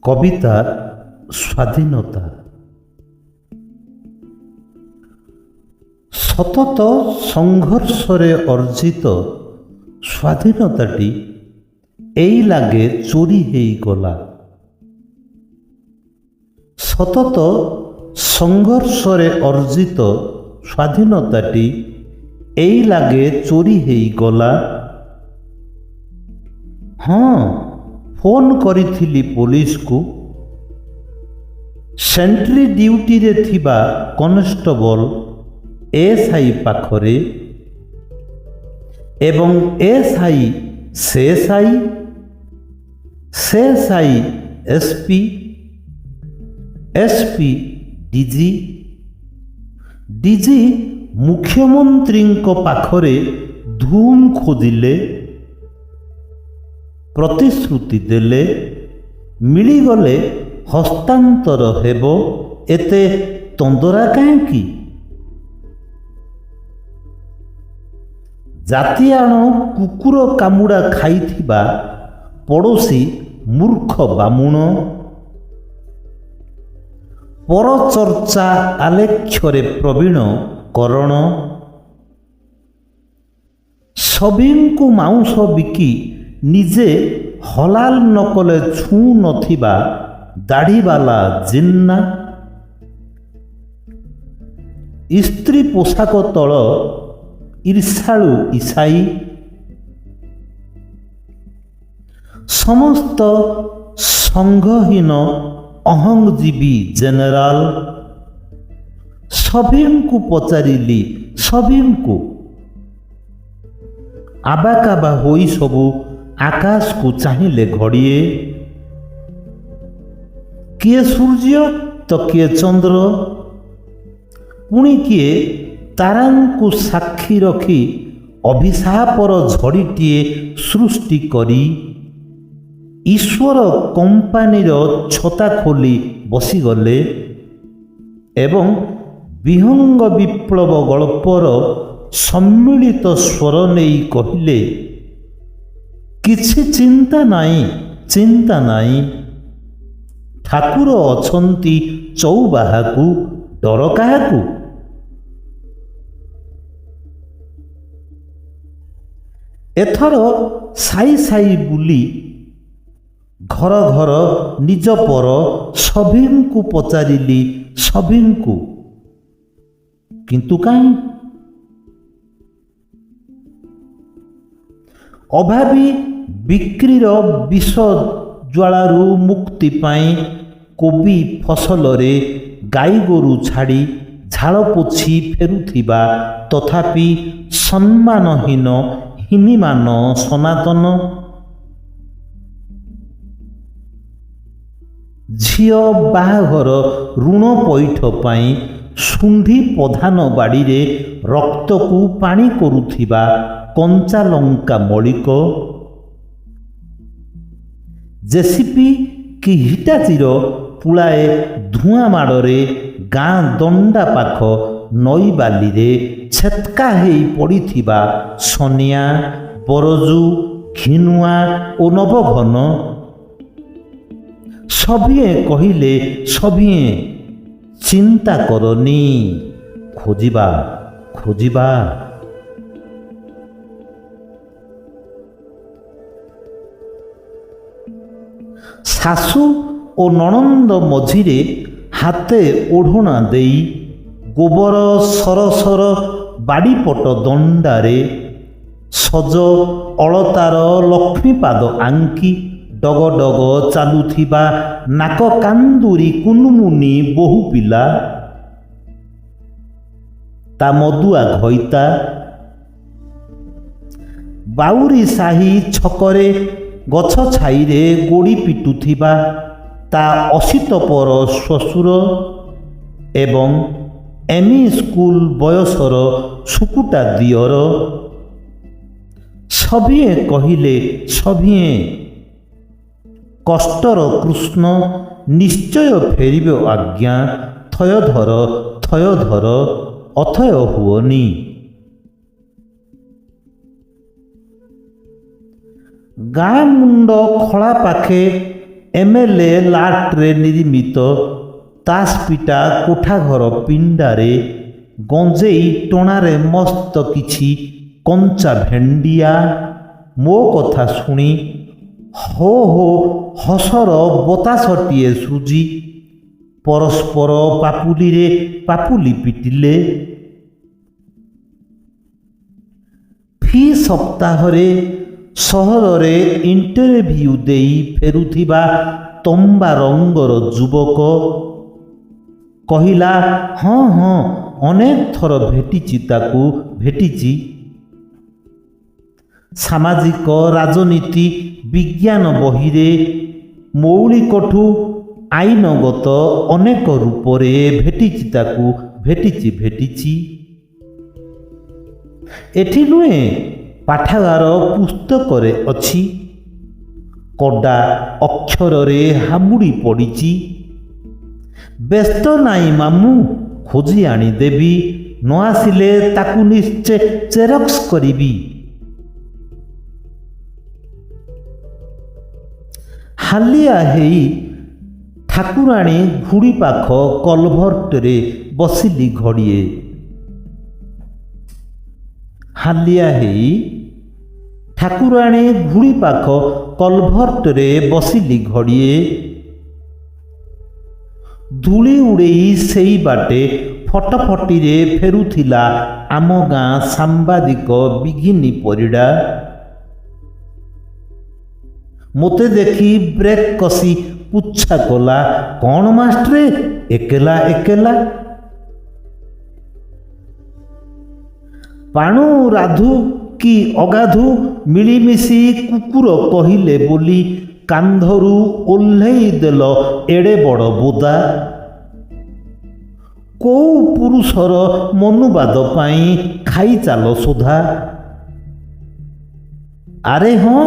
কবিতা স্বাধীনতা। সতত সংঘর্ষরে অর্জিত স্বাধীনতাটি এই লাগে চোরি হইগলা। সতত সংঘর্ষরে অর্জিত স্বাধীনতাটি এই লাগে চোরি হইগলা। ହଁ, ଫୋନ୍ କରିଥିଲି ପୋଲିସକୁ। ସେଣ୍ଟ୍ରି ଡ୍ୟୁଟିରେ ଥିବା କନେଷ୍ଟବଳ ଏସ୍ଆଇ ପାଖରେ ଏବଂ ଏସ୍ଆଇ ସେଏସ୍ଆଇ, ସେଏସ୍ଆଇ ଏସ୍ପି, ଏସ୍ପି ଡିଜି, ଡିଜି ମୁଖ୍ୟମନ୍ତ୍ରୀଙ୍କ ପାଖରେ ଧୁମ୍ ଖୋଜିଲେ, ପ୍ରତିଶ୍ରୁତି ଦେଲେ, ମିଳିଗଲେ ହସ୍ତାନ୍ତର ହେବ। ଏତେ ତନ୍ଦରା କାହିଁକି? ଜାତିଆଣ କୁକୁର କାମୁଡ଼ା ଖାଇଥିବା ପଡ଼ୋଶୀ ମୂର୍ଖ ବାମୁଣ, ପରଚର୍ଚ୍ଚା ଆଲେଖ୍ୟରେ ପ୍ରବୀଣ କରଣ, ସଭିଙ୍କୁ ମାଉଁସ ବିକି ନିଜେ ହଲାଲ ନ କଲେ ଛୁଁ ନଥିବା ଦାଢ଼ିବାଲା ଜିନ୍ନା, ଇସ୍ତ୍ରୀ ପୋଷାକ ତଳ ଈର୍ଷାଳୁ ଇସାଇ, ସମସ୍ତ ସଂଘହୀନ ଅହଂଜୀବୀ ଜେନେରାଲ, ସଭିଙ୍କୁ ପଚାରିଲି, ସଭିଙ୍କୁ। ଆବାକାବା ହୋଇ ସବୁ ଆକାଶକୁ ଚାହିଁଲେ ଘଡ଼ିଏ। କିଏ ସୂର୍ଯ୍ୟ ତ କିଏ ଚନ୍ଦ୍ର, ପୁଣି କିଏ ତାରାଙ୍କୁ ସାକ୍ଷୀ ରଖି ଅଭିଶାପର ଝଡ଼ିଟିଏ ସୃଷ୍ଟି କରି ଈଶ୍ୱର କମ୍ପାନୀର ଛତା ଖୋଲି ବସିଗଲେ ଏବଂ ବିହଙ୍ଗ ବିପ୍ଳବ ଗଳ୍ପର ସମ୍ମିଳିତ ସ୍ୱର ନେଇ କହିଲେ, କିଛି ଚିନ୍ତା ନାହିଁ, ଚିନ୍ତା ନାହିଁ। ଠାକୁର ଅଛନ୍ତି ଚଉବାହାକୁ, ଡର କାହାକୁ? ଏଥର ସାଇ ସାଇ ବୁଲି ଘର ଘର ନିଜ ପର ସଭିଙ୍କୁ ପଚାରିଲି, ସଭିଙ୍କୁ। କିନ୍ତୁ କାହିଁ? ଅଭାବୀ ବିକ୍ରିର ବିଷ ଜ୍ୱାଳାରୁ ମୁକ୍ତି ପାଇଁ କୋବି ଫସଲରେ ଗାଈଗୋରୁ ଛାଡ଼ି ଝାଳ ପୋଛି ଫେରୁଥିବା ତଥାପି ସମ୍ମାନହୀନ ହୀନିମାନ ସନାତନ, ଝିଅ ବାହାଘର ଋଣ ପଇଠ ପାଇଁ ଶୁଣ୍ଢି ପ୍ରଧାନ ବାଡ଼ିରେ ରକ୍ତକୁ ପାଣି କରୁଥିବା କଞ୍ଚାଲଙ୍କା ମଳିକ, ଜେସିପି କି ହିଟାଚିର ପୁଳାଏ ଧୂଆଁ ମାଡ଼ରେ ଗାଁ ଦଣ୍ଡା ପାଖ ନଈବାଲିରେ ଛେତ୍କା ହେଇ ପଡ଼ିଥିବା ସନିଆ, ବରଜୁ, ଘିନୁଆ ଓ ନବଘନ, ସଭିଏଁ କହିଲେ, ସଭିଏଁ ଚିନ୍ତା କରନି, ଖୋଜିବା, ଖୋଜିବା। ଶାଶୁ ଓ ନଣନ୍ଦ ମଝିରେ ହାତେ ଓଢ଼ଣା ଦେଇ ଗୋବର ସରସର ବାଡ଼ିପଟ ଦଣ୍ଡାରେ ସଜ ଅଳତାର ଲକ୍ଷ୍ମୀପାଦ ଆଙ୍କି ଡଗ ଡଗ ଚାଲୁଥିବା ନାକ କାନ୍ଦୁରି କୁନୁମୁନି ବୋହୂ ପିଲା, ତା ମଦୁଆ ଘଇତା, ବାଉରି ସାହି ଛକରେ ଗଛ ଛାଇରେ ଗୋଡ଼ି ପିଟୁଥିବା ତା ଅଶୀତପର ଶ୍ୱଶୁର ଏବଂ ଏମି ସ୍କୁଲ ବୟସର ଶୁକୁଟା ଦିଅର, ସଭିଏଁ କହିଲେ, ସଭିଏଁ କଷ୍ଟର କୃଷ୍ଣ ନିଶ୍ଚୟ ଫେରିବ ଆଜ୍ଞା, ଥୟଧର, ଥୟଧର, ଅଥୟ ହୁଅନି। ଗାଁ ମୁଣ୍ଡ ଖଳା ପାଖେ MLA ଲାଟ୍ରେ ନିର୍ମିତ ତାସପିଟା କୋଠାଘର ପିଣ୍ଡାରେ ଗଞ୍ଜେଇ ଟଣାରେ ମସ୍ତ କିଛି କଞ୍ଚା ଭେଣ୍ଡିଆ ମୋ କଥା ଶୁଣି ହୋ ହୋ ହସର ବତାସଟିଏ ସୃଜି ପରସ୍ପର ପାପୁଲିରେ ପାପୁଲି ପିଟିଲେ। ଫି ସପ୍ତାହରେ ସହରରେ ଇଣ୍ଟରଭ୍ୟୁ ଦେଇ ଫେରୁଥିବା ତମ୍ବା ରଙ୍ଗର ଯୁବକ କହିଲା, ହଁ ହଁ ଅନେକ ଥର ଭେଟିଛି, ତାକୁ ଭେଟିଛି। ସାମାଜିକ ରାଜନୀତି ବିଜ୍ଞାନ ବହିରେ ମୌଳିକଠୁ ଆଇନଗତ ଅନେକ ରୂପରେ ଭେଟିଛି, ତାକୁ ଭେଟିଛି। ଏଠି ନୁହେଁ, ପାଠାଗାର ପୁସ୍ତକରେ ଅଛି, କଡ଼ା ଅକ୍ଷରରେ ହାବୁଡ଼ି ପଡ଼ିଛି। ବ୍ୟସ୍ତ ନାହିଁ ମାମୁଁ, ଖୋଜି ଆଣିଦେବି, ନ ଆସିଲେ ତାକୁ ନିଶ୍ଚେ ଜେରକ୍ସ କରିବି। ହାଲିଆ ହେଇ ଠାକୁରାଣୀ ଘୁଡ଼ି ପାଖ କଲଭର୍ଟରେ ବସିଲି ଘଡ଼ିଏ। ହାଲିଆ ହେଇ ଠାକୁରାଣୀ ଘୁଡ଼ି ପାଖ କଲଭର୍ଟରେ ବସିଲି ଘଡ଼ିଏ। ଧୂଳି ଉଡ଼େଇ ସେଇ ବାଟେ ଫଟଫଟିରେ ଫେରୁଥିଲା ଆମ ଗାଁ ସାମ୍ବାଦିକ ବିଘିନି ପରିଡ଼ା। ମୋତେ ଦେଖି ବ୍ରେକ୍ କଷି ପୁଚ୍ଛା କଲା, କ'ଣ ମାଷ୍ଟ୍ରେ ଏକେଲା ଏକେଲା? ପାଣୁ ରାଧୁ କି ଅଗାଧୁ ମିଳିମିଶି କୁକୁର କହିଲେ ବୋଲି କାନ୍ଧରୁ ଓହ୍ଲେଇ ଦେଲ ଏଡ଼େ ବଡ଼ ବୋଦା। କୋଉ ପୁରୁଷର ମନୁବାଦ ପାଇଁ ଖାଇ ଚାଲ ସୋଧା। ଆରେ ହଁ,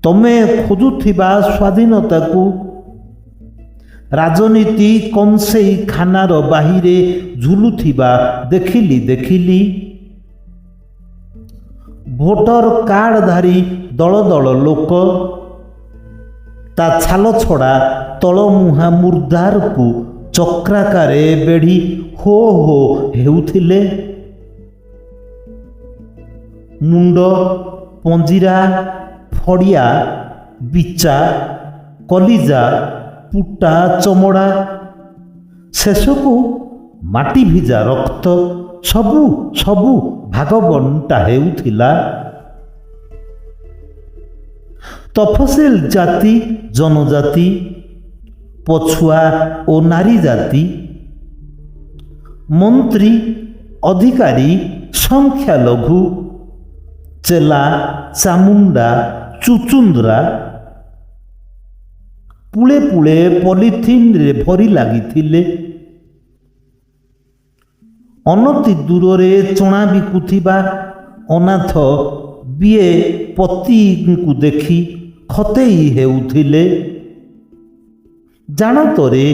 ତମେ ଖୋଜୁଥିବା ସ୍ୱାଧୀନତାକୁ ରାଜନୀତି କଂସେଇ ଖାନାର ବାହିରେ ଝୁଲୁଥିବା ଦେଖିଲି। ଭୋଟର କାର୍ଡଧାରୀ ଦଳ ଦଳ ଲୋକ ତା ଛାଲ ଛଡ଼ା ତଳମୁହାଁ ମୁର୍ଦ୍ଦାରକୁ ଚକ୍ରାକାରେ ବେଢ଼ି ହୋ ହୋ ହେଉଥିଲେ। ମୁଣ୍ଡ, ପଞ୍ଜିରା, ଫଡ଼ିଆ, ବିଚା, କଲିଜା, ପୁଟା, ଚମଡ଼ା, ଶେଷକୁ ମାଟି ଭିଜା ରକ୍ତ ସବୁ ଭାଗବଣ୍ଟା ହେଉଥିଲା। ତଫସିଲ ଜାତି, ଜନଜାତି, ପଛୁଆ ଓ ନାରୀ ଜାତି, ମନ୍ତ୍ରୀ, ଅଧିକାରୀ, ସଂଖ୍ୟାଲଘୁ, ଚେଲା, ଚାମୁଣ୍ଡା, ଚୁଚୁନ୍ଦ୍ରା ପୁଳେ ପଲିଥିନରେ ଭରି ଲାଗିଥିଲେ। ଅନତି ଦୂରରେ ଚଣା ବିକୁଥିବା ଅନାଥ ବିଏ ପତିଙ୍କୁ ଦେଖି ଖତେଇ ହେଉଥିଲେ। ଜାଣତରେ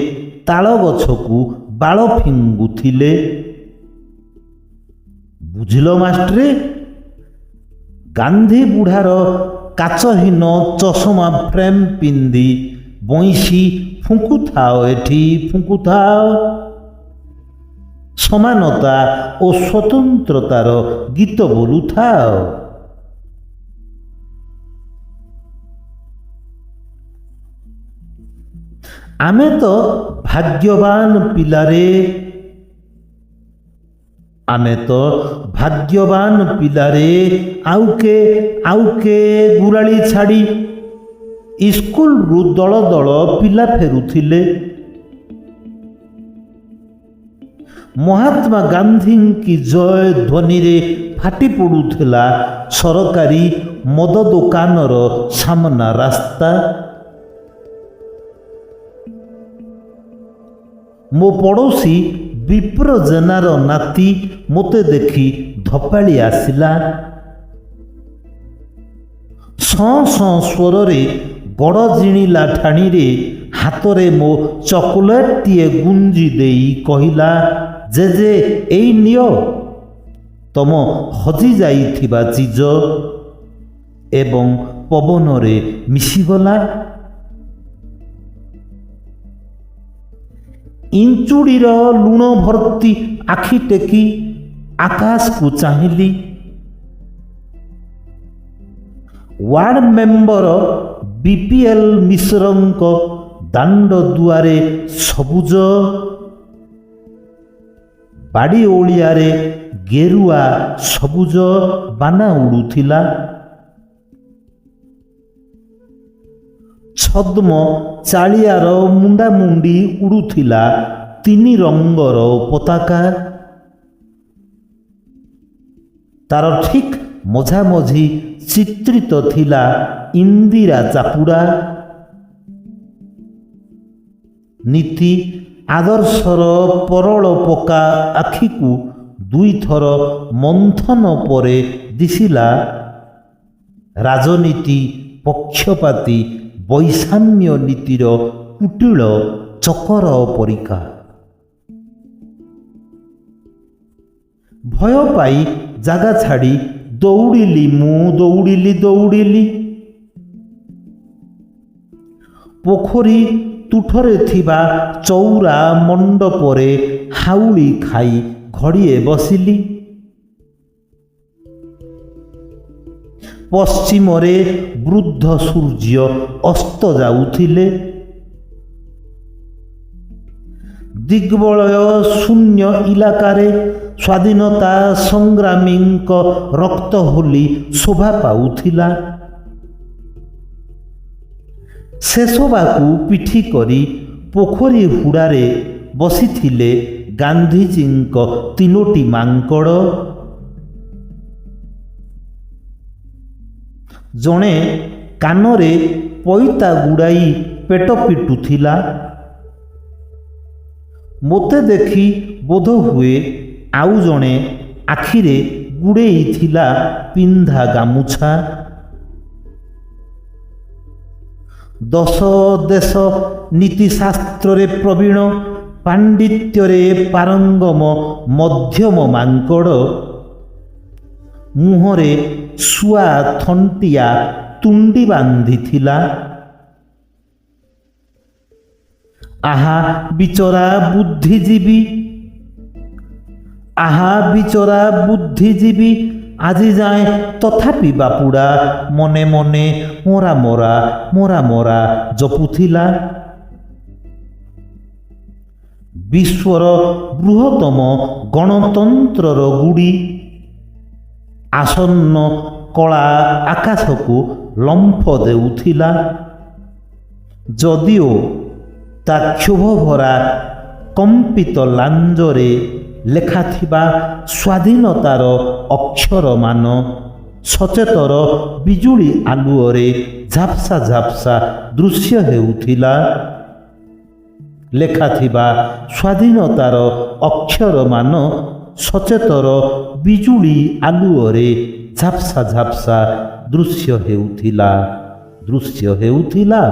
ତାଳ ଗଛକୁ ବାଳ ଫିଙ୍ଗୁଥିଲେ। ବୁଝିଲ ମାଷ୍ଟ୍ରେ, ଗାନ୍ଧୀ ବୁଢ଼ାର କାଚହୀନ ଚଷମା ଫ୍ରେମ୍ ପିନ୍ଧି ବଇଁଶୀ ଫୁଙ୍କୁଥାଅ, ଏଠି ଫୁଙ୍କୁଥାଅ। ସମାନତା ଓ ସ୍ୱତନ୍ତ୍ରତାର ଗୀତ ବୋଲୁଥାଅ। ଆମେ ତ ଭାଗ୍ୟବାନ ପିଲାରେ ଆଉ କେ ଗୁରାଳି ଛାଡ଼ି ଇସ୍କୁଲରୁ ଦଳ ଦଳ ପିଲା ଫେରୁଥିଲେ। ମହାତ୍ମା ଗାନ୍ଧୀଙ୍କି ଜୟ ଧ୍ୱନିରେ ଫାଟି ପଡ଼ୁଥିଲା ସରକାରୀ ମଦ ଦୋକାନର ସାମନା ରାସ୍ତା। ମୋ ପଡ଼ୋଶୀ ବିପ୍ର ଜେନାର ନାତି ମୋତେ ଦେଖି ଧପାଳି ଆସିଲା। ସଁ ସ୍ୱରରେ ଗଡ଼ ଜିଣିଲା ଠାଣିରେ ହାତରେ ମୋ ଚକୋଲେଟଟିଏ ଗୁଞ୍ଜି ଦେଇ କହିଲା, ଜେଜେ ଏଇ ନିଅ ତମ ହଜି ଯାଇଥିବା ଚିଜ। ଏବଂ ପବନରେ ମିଶିଗଲା। ଇଞ୍ଚୁଡ଼ିର ଲୁଣ ଭର୍ତ୍ତି ଆଖି ଟେକି ଆକାଶକୁ ଚାହିଁଲି। ୱାର୍ଡ ମେମ୍ବର ବିପିଏଲ ମିଶ୍ରଙ୍କ ଦାଣ୍ଡ ଦୁଆରେ ସବୁଜ, ବାଡ଼ି ଓଳିଆରେ ଗେରୁଆ ସବୁଜ ବାନା ଉଡ଼ୁଥିଲା। ଛଦ୍ମ ଚାଳିଆର ମୁଣ୍ଡାମୁଣ୍ଡି ଉଡ଼ୁଥିଲା 3 ରଙ୍ଗର ପତାକା। ତାର ଠିକ୍ ମଝାମଝି ଚିତ୍ରିତ ଥିଲା ଇନ୍ଦିରା ଚାପୁଡ଼ା। ନୀତି ଆଦର୍ଶର ପରଳ ପକା ଆଖିକୁ 2 ଥର ମନ୍ଥନ ପରେ ଦିଶିଲା ରାଜନୀତି ପକ୍ଷପାତୀ ବୈଷମ୍ୟ ନୀତିର କୁଟିଳ ଚକର ପରିକା। ଭୟ ପାଇ ଜାଗା ଛାଡ଼ି ଦୌଡ଼ିଲି। ପୋଖରୀ ତୁଠରେ ଥିବା ଚଉରା ମଣ୍ଡପରେ ହାଉଳି ଖାଇ ଘଡ଼ିଏ ବସିଲି। ପଶ୍ଚିମରେ ବୃଦ୍ଧ ସୂର୍ଯ୍ୟ ଅସ୍ତ ଯାଉଥିଲେ। ଦିଗ୍ବଳୟ ଶୂନ୍ୟ ଇଲାକାରେ ସ୍ୱାଧୀନତା ସଂଗ୍ରାମୀଙ୍କ ରକ୍ତ ହୋଲି ଶୋଭା ପାଉଥିଲା। ଶେଷବାକୁ ପିଠି କରି ପୋଖରୀ ହୁଡ଼ାରେ ବସିଥିଲେ ଗାନ୍ଧିଜୀଙ୍କ 3ଟି ମାଙ୍କଡ଼। ଜଣେ କାନରେ ପଇତା ଗୁଡ଼ାଇ ପେଟ ପିଟୁଥିଲା। ମୋତେ ଦେଖି ବୋଧହୁଏ ଆଉ ଜଣେ ଆଖିରେ ଗୁଡ଼େଇଥିଲା ପିନ୍ଧା ଗାମୁଛା। 10 ଦେଶ ନୀତିଶାସ୍ତ୍ରରେ ପ୍ରବୀଣ, ପାଣ୍ଡିତ୍ୟରେ ପାରଙ୍ଗମ ମଧ୍ୟମ ମାଙ୍କଡ଼ ମୁହଁରେ ଶୁଆ ଥଣ୍ଟିଆ ତୁଣ୍ଡି ବାନ୍ଧିଥିଲା। ଆହା ବିଚରା ବୁଦ୍ଧିଜୀବୀ ଆଜି ଯାଏଁ ତଥାପି ବାପୁଡ଼ା ମନେ ମନେ ମରା ଜପୁଥିଲା। ବିଶ୍ୱର ବୃହତ୍ତମ ଗଣତନ୍ତ୍ରର ଗୁଡ଼ି ଆସନ୍ନ କଳା ଆକାଶକୁ ଲମ୍ଫ ଦେଉଥିଲା। ଯଦିଓ ତା କ୍ଷୋଭ ଭରା କମ୍ପିତ ଲାଞ୍ଜରେ ଲେଖାଥିବା ସ୍ୱାଧୀନତାର ଅକ୍ଷରମାନ ସଚେତର ବିଜୁଳି ଆଲୁଅରେ ଝାପ୍ସା ଝାପ୍ସା ଦୃଶ୍ୟ ହେଉଥିଲା। ଲେଖାଥିବା ସ୍ୱାଧୀନତାର ଅକ୍ଷରମାନ ସଚେତର ବିଜୁଳି ଆଲୁଅରେ ଝାପ୍ସା ଝାପ୍ସା ଦୃଶ୍ୟ ହେଉଥିଲା।